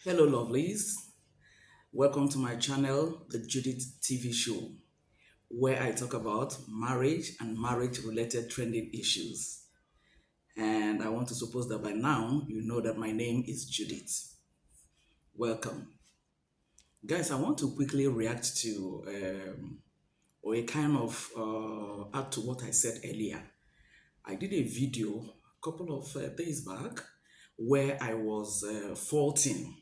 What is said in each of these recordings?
Hello, lovelies. Welcome to my channel, the Judith TV show, where I talk about marriage and marriage related trending issues. And I want to suppose that by now you know that my name is Judith. Welcome. Guys, I want to quickly react to or a kind of add to what I said earlier. I did a video a couple of days back where I was faulting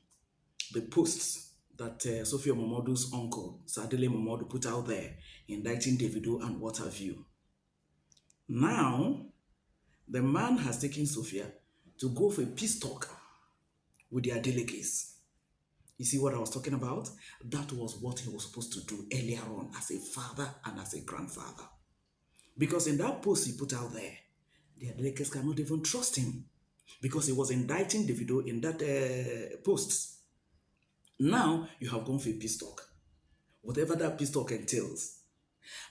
the posts that Sophia Momodu's uncle, Dele Momodu, put out there, indicting Davido and what have you. Now, the man has taken Sophia to go for a peace talk with the Adelekes. You see what I was talking about? That was what he was supposed to do earlier on as a father and as a grandfather. Because in that post he put out there, the Adelekes cannot even trust him because he was indicting Davido in that post. Now you have gone for a peace talk, whatever that peace talk entails.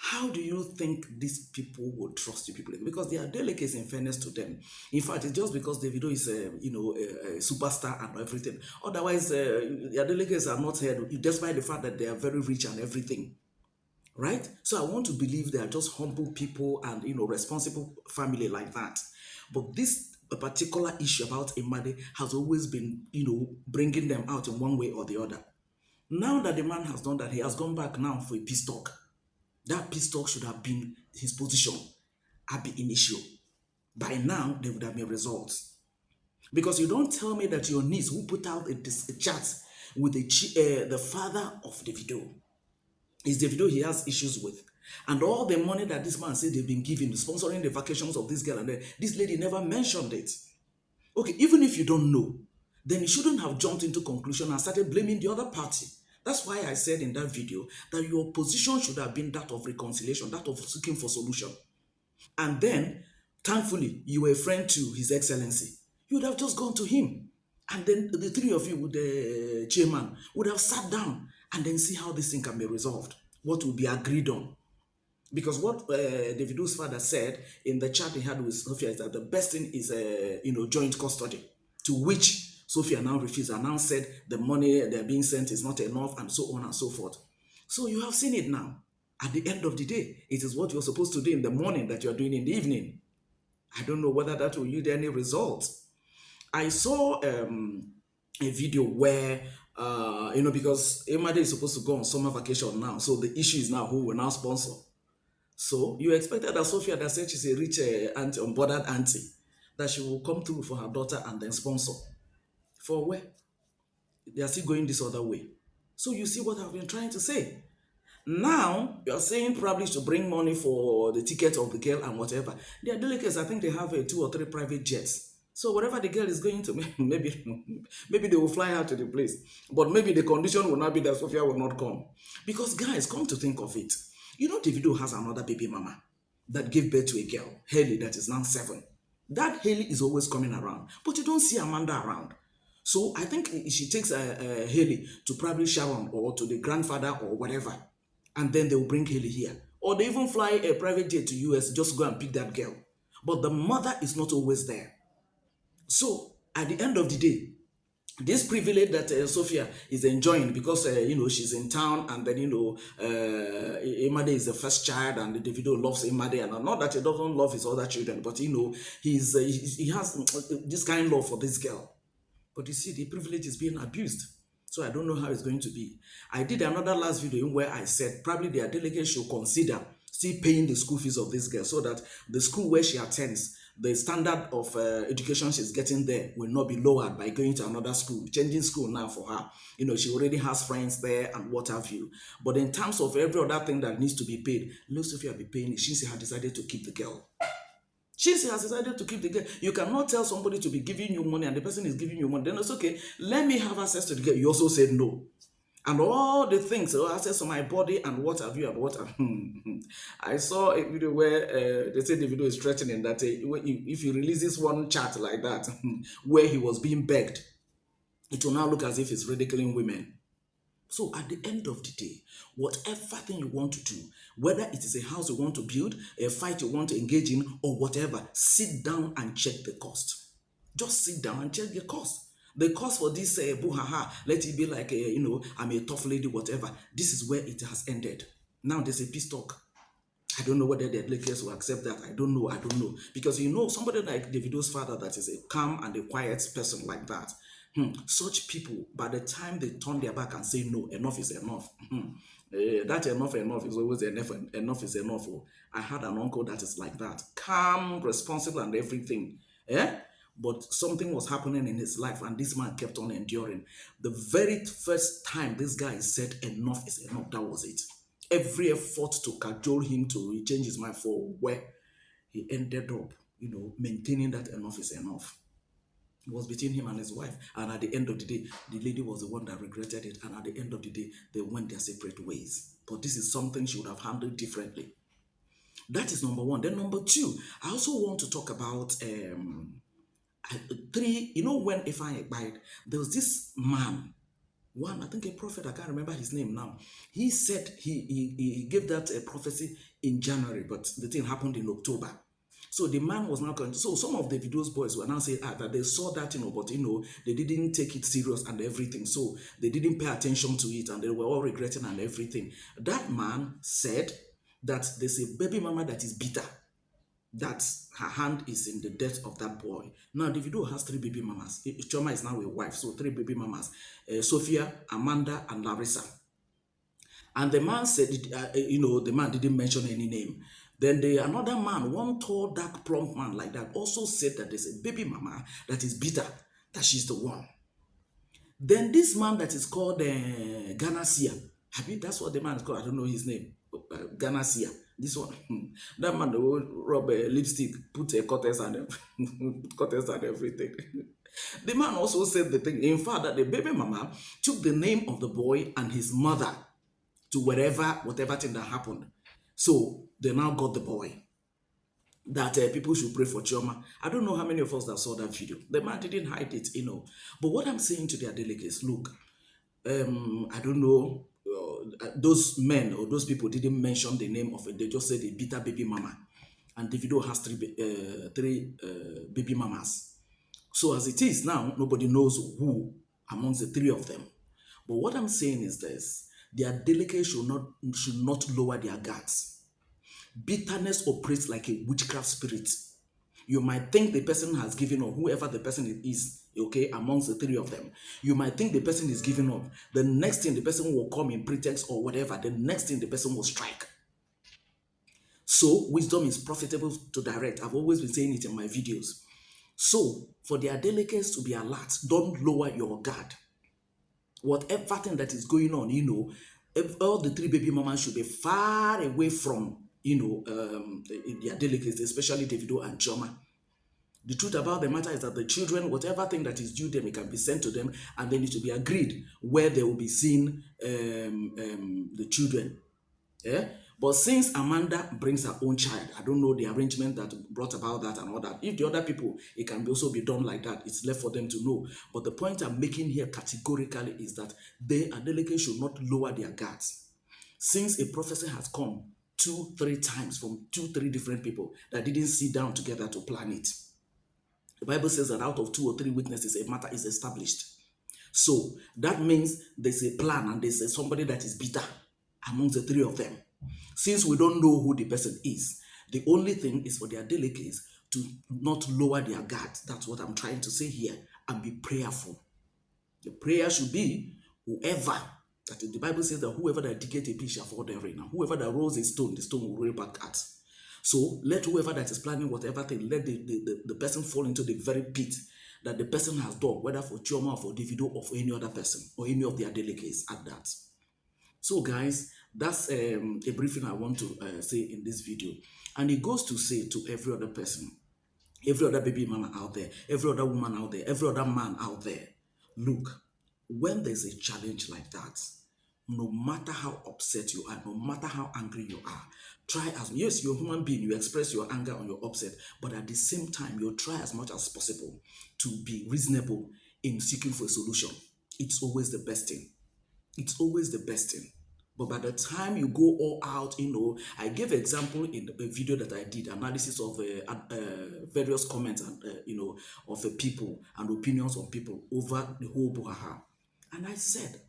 How do you think these people will trust you people? Because they are delicates in fairness to them. In fact, it's just because Davido is a superstar and everything. Otherwise, their delegates are not heard, despite the fact that they are very rich and everything. Right? So I want to believe they are just humble people and responsible family like that. But this particular issue about Imade has always been bringing them out in one way or the other. Now that the man has done that, he has gone back now for a peace talk. That peace talk should have been his position at the initial. By now, there would have been results. Because you don't tell me that your niece who put out a chat with the father of Davido, is Davido he has issues with. And all the money that this man said they've been giving, sponsoring the vacations of this girl, and this lady never mentioned it. Okay, even if you don't know, then you shouldn't have jumped into conclusion and started blaming the other party. That's why I said in that video that your position should have been that of reconciliation, that of seeking for solution. And then, thankfully, you were a friend to His Excellency. You would have just gone to him. And then the three of you with the chairman would have sat down and then see how this thing can be resolved. What will be agreed on. Because what Davido's father said in the chat he had with Sophia is that the best thing is joint custody, to which Sophia now refused and now said the money they're being sent is not enough and so on and so forth. So you have seen it now. At the end of the day, it is what you're supposed to do in the morning that you're doing in the evening. I don't know whether that will yield any results. I saw a video where because Imade is supposed to go on summer vacation now, so the issue is now who will now sponsor. So you expected that Sophia that said she's a rich auntie, unbothered auntie, that she will come through for her daughter and then sponsor. For where? They are still going this other way. So you see what I've been trying to say. Now, you're saying probably to bring money for the ticket of the girl and whatever. They are delicates. I think they have 2 or 3 private jets. So wherever the girl is going to, maybe they will fly her to the place. But maybe the condition will not be that Sophia will not come. Because guys, come to think of it. You know Davido has another baby mama that gave birth to a girl, Haley, that is now 7. That Haley is always coming around. But you don't see Amanda around. So I think she takes Haley to probably Sharon or to the grandfather or whatever. And then they will bring Haley here. Or they even fly a private jet to US just to go and pick that girl. But the mother is not always there. So at the end of the day, this privilege that Sophia is enjoying because she's in town and then Imade is the first child and Davido loves Imade, and not that he doesn't love his other children, but he has this kind of love for this girl. But you see, the privilege is being abused. So I don't know how it's going to be. I did another last video where I said probably their delegate should consider still paying the school fees of this girl so that the school where she attends, the standard of education she's getting there will not be lowered by going to another school, changing school now for her. She already has friends there and what have you. But in terms of every other thing that needs to be paid, let Sophia be paying it. She has decided to keep the girl. She has decided to keep the girl. You cannot tell somebody to be giving you money and the person is giving you money. Then it's okay. Let me have access to the girl. You also said no. And all the things, access to my body and what have you and what have you. I saw a video where they say the video is threatening that if he releases one chat like that, where he was being begged, it will now look as if he's ridiculing women. So at the end of the day, whatever thing you want to do, whether it is a house you want to build, a fight you want to engage in, or whatever, sit down and check the cost. Just sit down and check the cost. The cause for this buhaha, let it be like, I'm a tough lady, whatever. This is where it has ended. Now there's a peace talk. I don't know whether the Lakers will accept that. I don't know. I don't know. Because somebody like Davido's father that is a calm and a quiet person like that, such people, by the time they turn their back and say no, enough is enough. That enough is always enough. Enough is enough. Oh. I had an uncle that is like that, calm, responsible, and everything. Eh? But something was happening in his life, and this man kept on enduring. The very first time this guy said enough is enough, that was it. Every effort to cajole him to change his mind for where he ended up, maintaining that enough is enough. It was between him and his wife. And at the end of the day, the lady was the one that regretted it. And at the end of the day, they went their separate ways. But this is something she would have handled differently. That is number one. Then number two, I also want to talk about three. When if I abide, there was this man, one, I think a prophet, I can't remember his name now. He said he gave that prophecy in January, but the thing happened in October. So the man was now going. So some of the videos boys were now saying that they saw that, but they didn't take it serious and everything. So they didn't pay attention to it and they were all regretting and everything. That man said that there's a baby mama that is bitter, that her hand is in the death of that boy. Now, Davido has three baby mamas. Choma is now a wife, so three baby mamas. Sophia, Amanda, and Larissa. And the man said, the man didn't mention any name. Then another man, one tall, dark, plump man like that, also said that there's a baby mama that is bitter, that she's the one. Then this man that is called Ganasia, that's what the man is called. I don't know his name. Ganasia. This one, that man will rub a lipstick, put a cutters and cutters and everything. The man also said the thing. In fact, that the baby mama took the name of the boy and his mother to whatever thing that happened. So they now got the boy. That people should pray for Chioma. I don't know how many of us that saw that video. The man didn't hide it, But what I'm saying to their delegates, look, I don't know, those men or those people didn't mention the name of it. They just said a bitter baby mama. And Davido has three baby mamas. So as it is now, nobody knows who amongst the three of them. But what I'm saying is this: their delegates should not lower their guards. Bitterness operates like a witchcraft spirit. You might think the person has given up, whoever the person is, okay, amongst the three of them. You might think the person is giving up. The next thing, the person will come in pretext or whatever. The next thing, the person will strike. So, wisdom is profitable to direct. I've always been saying it in my videos. So, for their delegates to be alert, don't lower your guard. Whatever thing that is going on, all the three baby mamas should be far away from, their delegates, especially Davido and Choma. The truth about the matter is that the children, whatever thing that is due them, it can be sent to them, and then it will be agreed where they will be seeing the children. Yeah? But since Amanda brings her own child, I don't know the arrangement that brought about that and all that. If the other people, it can also be done like that. It's left for them to know. But the point I'm making here categorically is that they, Adeleke, should not lower their guards. Since a prophecy has come 2-3 times from 2-3 different people that didn't sit down together to plan it. The Bible says that out of 2 or 3 witnesses, a matter is established. So that means there's a plan and there's somebody that is bitter amongst the 3 of them. Since we don't know who the person is, the only thing is for their delegates to not lower their guard. That's what I'm trying to say here, and be prayerful. The prayer should be whoever, that the Bible says that whoever that diggeth a pit shall fall therein. Now, whoever that rolls a stone, the stone will roll back at. So let whoever that is planning whatever thing, let the person fall into the very pit that the person has dug, whether for Chioma or for Davido or for any other person or any of their delegates at that. So guys, that's a briefing I want to say in this video. And it goes to say to every other person, every other baby mama out there, every other woman out there, every other man out there, look, when there's a challenge like that, no matter how upset you are, no matter how angry you are, try as, yes, you're a human being, you express your anger or your upset, but at the same time, you try as much as possible to be reasonable in seeking for a solution. It's always the best thing. It's always the best thing. But by the time you go all out, I gave example in a video that I did, analysis of various comments and of people and opinions of people over the whole Buhaha. And I said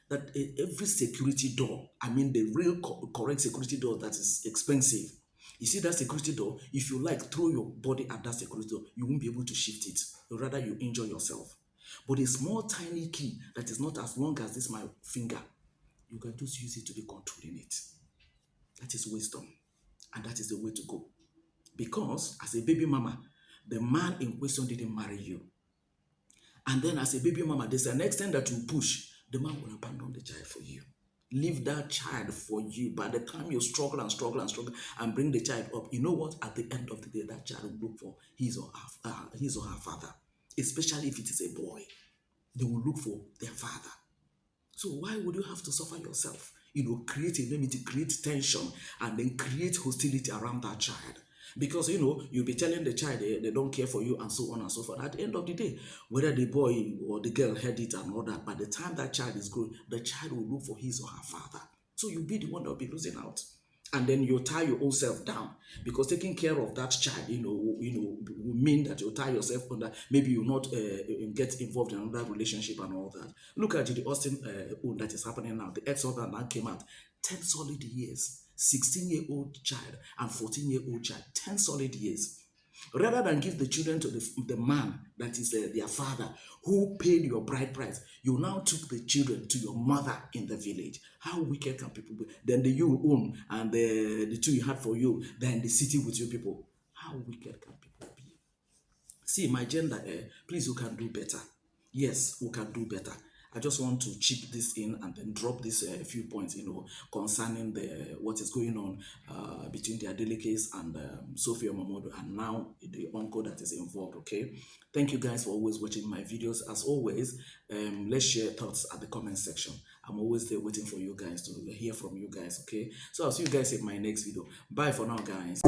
that every security door, I mean the real correct security door that is expensive, you see that security door, if you like throw your body at that security door, you won't be able to shift it. Rather, you injure yourself. But a small tiny key that is not as long as this my finger, you can just use it to be controlling it. That is wisdom. And that is the way to go. Because as a baby mama, the man in question didn't marry you. And then as a baby mama, there's an extent that you push, the man will abandon the child for you. Leave that child for you. By the time you struggle and struggle and struggle and bring the child up, you know what? At the end of the day, that child will look for his or her father. Especially if it is a boy. They will look for their father. So why would you have to suffer yourself? Create enmity, create tension, and then create hostility around that child. Because, you'll be telling the child they don't care for you and so on and so forth. At the end of the day, whether the boy or the girl heard it and all that, by the time that child is grown, the child will look for his or her father. So you'll be the one that will be losing out. And then you tie your own self down, because taking care of that child, will mean that you tie yourself under. Maybe you not get involved in another relationship and all that. Look at the Austin own that is happening now. The ex-husband now came out 10 solid years, 16-year-old child and 14-year-old child, 10 solid years. Rather than give the children to the man that is their father, who paid your bride price, you now took the children to your mother in the village. How wicked can people be? Then the you own and the two you had for you, then the city with you people. How wicked can people be? See, my gender, please, we can do better. Yes, we can do better. I just want to chip this in and then drop this few points, concerning what is going on between the Adelekes and Sophia Momodu, and now the uncle that is involved. Okay, thank you guys for always watching my videos. As always, let's share thoughts at the comment section. I'm always there waiting for you guys to hear from you guys. Okay, so I'll see you guys in my next video. Bye for now, guys.